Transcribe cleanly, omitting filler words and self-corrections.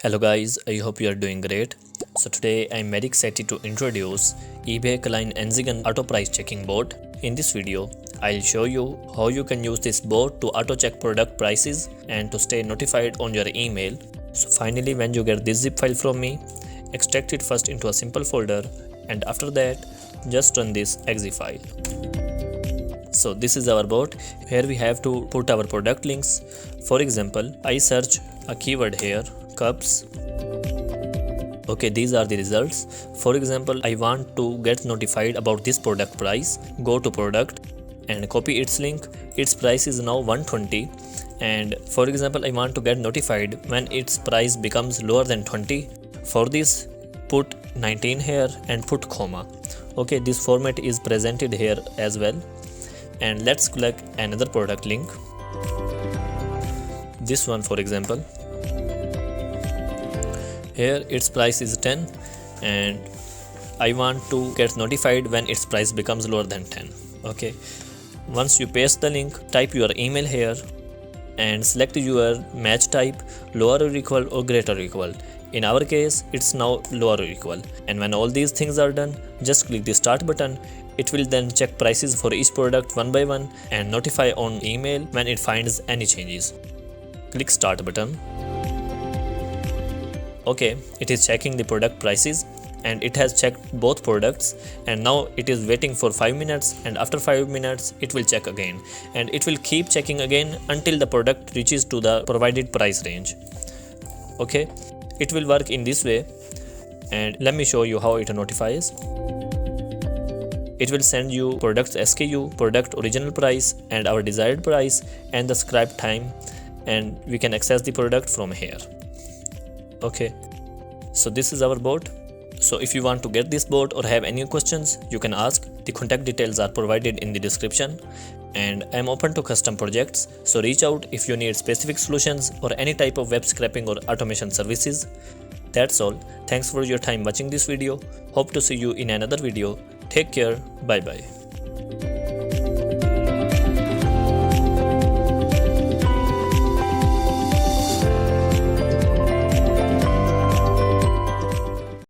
Hello guys, I hope you are doing great. So today I am very excited to introduce eBay Kleinanzeigen Auto Price Checking bot. In this video, I'll show you how you can use this bot to auto check product prices and to stay notified on your email. So finally, when you get this zip file from me, extract it first into a simple folder, and after that just run this exe file. So this is our bot. Here we have to put our product links. For example, I search a keyword here, cups. Okay, these are the results. For example, I want to get notified about this product price. Go to product and copy its link. Its price is now 120, and for example, I want to get notified when its price becomes lower than 20. For this, put 19 here and put comma. Okay, this format is presented here as well. And let's click another product link. This one, for example. Here its price is 10 and I want to get notified when its price becomes lower than 10. Okay, once you paste the link, type your email here and select your match type, lower or equal or greater or equal. In our case, it's now lower or equal. And when all these things are done, just click the start button. It will then check prices for each product one by one and notify on email when it finds any changes. Click start button. Okay, it is checking the product prices and it has checked both products, and now it is waiting for 5 minutes, and after 5 minutes it will check again, and it will keep checking again until the product reaches to the provided price range. Okay, it will work in this way, and let me show you how it notifies. It will send you products SKU, product original price and our desired price and the scribe time, and we can access the product from here. Okay, so this is our bot. So if you want to get this bot or have any questions, you can ask. The contact details are provided in the description, and I am open to custom projects, so reach out if you need specific solutions or any type of web scraping or automation services. That's all. Thanks for your time watching this video. Hope to see you in another video. Take care. Bye bye.